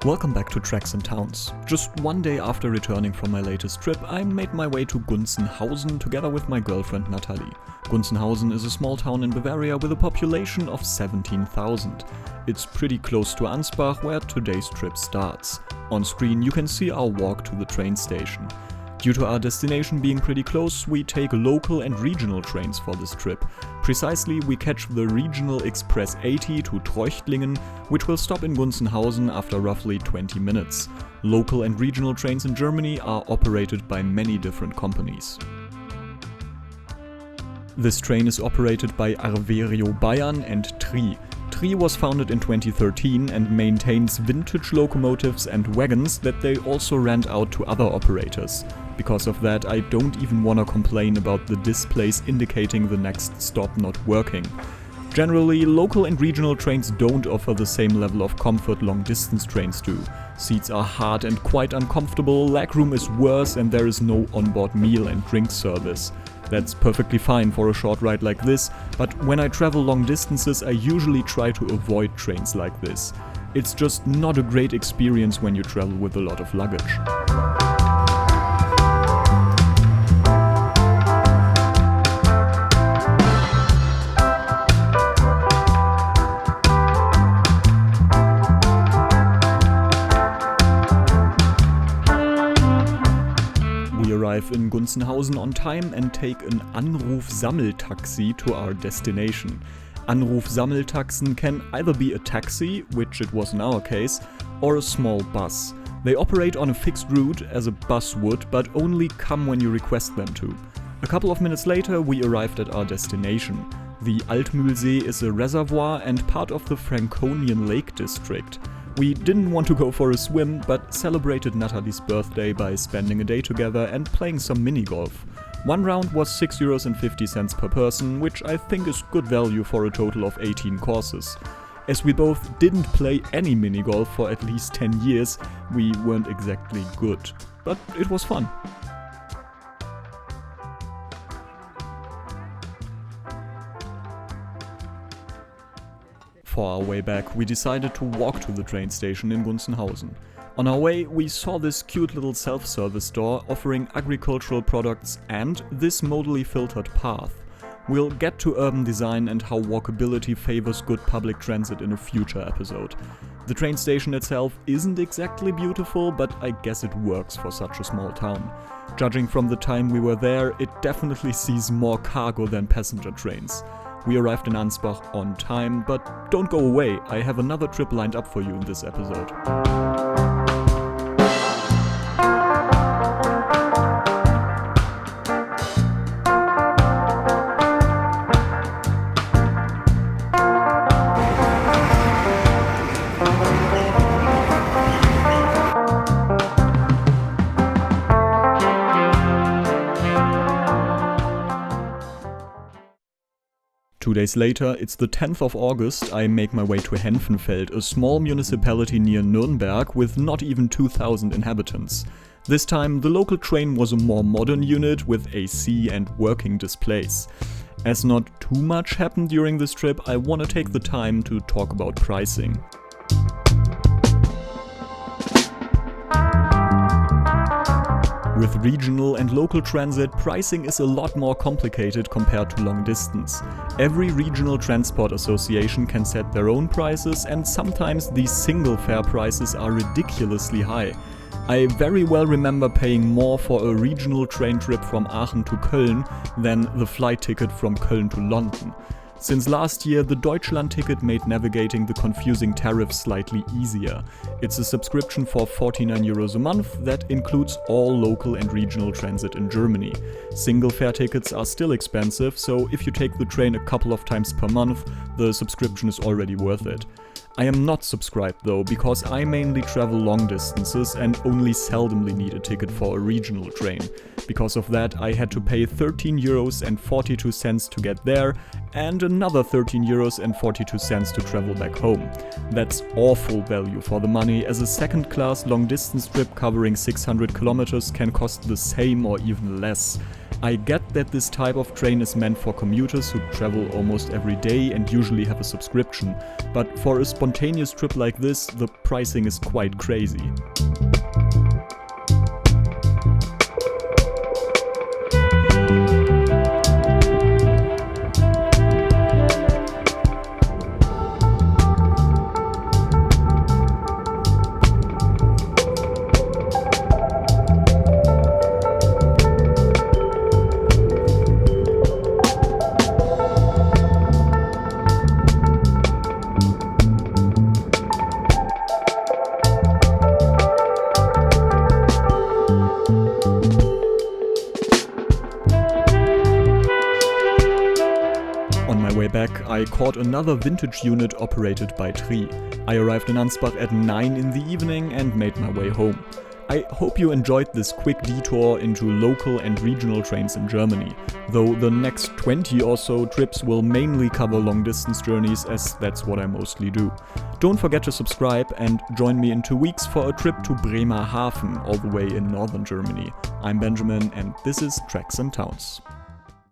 Welcome back to Tracks and Towns. Just one day after returning from my latest trip, I made my way to Gunzenhausen together with my girlfriend Natalie. Gunzenhausen is a small town in Bavaria with a population of 17,000. It's pretty close to Ansbach, where today's trip starts. On screen you can see our walk to the train station. Due to our destination being pretty close, we take local and regional trains for this trip. Precisely, we catch the Regional Express 80 to Treuchtlingen, which will stop in Gunzenhausen after roughly 20 minutes. Local and regional trains in Germany are operated by many different companies. This train is operated by Arverio Bayern and Tri. Tri was founded in 2013 and maintains vintage locomotives and wagons that they also rent out to other operators. Because of that, I don't even wanna complain about the displays indicating the next stop not working. Generally, local and regional trains don't offer the same level of comfort long-distance trains do. Seats are hard and quite uncomfortable, legroom is worse, and there is no onboard meal and drink service. That's perfectly fine for a short ride like this, but when I travel long distances I usually try to avoid trains like this. It's just not a great experience when you travel with a lot of luggage. In Gunzenhausen on time and take an Anruf-Sammeltaxi to our destination. Anruf-Sammeltaxen can either be a taxi, which it was in our case, or a small bus. They operate on a fixed route as a bus would, but only come when you request them to. A couple of minutes later we arrived at our destination. The Altmühlsee is a reservoir and part of the Franconian Lake District. We didn't want to go for a swim, but celebrated Natalie's birthday by spending a day together and playing some mini-golf. One round was €6.50 per person, which I think is good value for a total of 18 courses. As we both didn't play any mini-golf for at least 10 years, we weren't exactly good. But it was fun. For our way back, we decided to walk to the train station in Gunzenhausen. On our way, we saw this cute little self-service store offering agricultural products and this modally filtered path. We'll get to urban design and how walkability favors good public transit in a future episode. The train station itself isn't exactly beautiful, but I guess it works for such a small town. Judging from the time we were there, it definitely sees more cargo than passenger trains. We arrived in Ansbach on time, but don't go away, I have another trip lined up for you in this episode. 2 days later, it's the 10th of August, I make my way to Henfenfeld, a small municipality near Nürnberg with not even 2,000 inhabitants. This time, the local train was a more modern unit with AC and working displays. As not too much happened during this trip, I want to take the time to talk about pricing. With regional and local transit, pricing is a lot more complicated compared to long distance. Every regional transport association can set their own prices, and sometimes these single fare prices are ridiculously high. I very well remember paying more for a regional train trip from Aachen to Köln than the flight ticket from Köln to London. Since last year, the Deutschland ticket made navigating the confusing tariffs slightly easier. It's a subscription for €49 a month that includes all local and regional transit in Germany. Single fare tickets are still expensive, so if you take the train a couple of times per month, the subscription is already worth it. I am not subscribed though, because I mainly travel long distances and only seldomly need a ticket for a regional train. Because of that, I had to pay €13.42 to get there and another €13.42 to travel back home. That's awful value for the money, as a second-class long-distance trip covering 600 kilometers can cost the same or even less. I get that this type of train is meant for commuters who travel almost every day and usually have a subscription, but for a spontaneous trip like this, the pricing is quite crazy. On my way back, I caught another vintage unit operated by Tri. I arrived in Ansbach at 9 in the evening and made my way home. I hope you enjoyed this quick detour into local and regional trains in Germany, though the next 20 or so trips will mainly cover long-distance journeys, as that's what I mostly do. Don't forget to subscribe and join me in 2 weeks for a trip to Bremerhaven, all the way in northern Germany. I'm Benjamin and this is Tracks and Towns.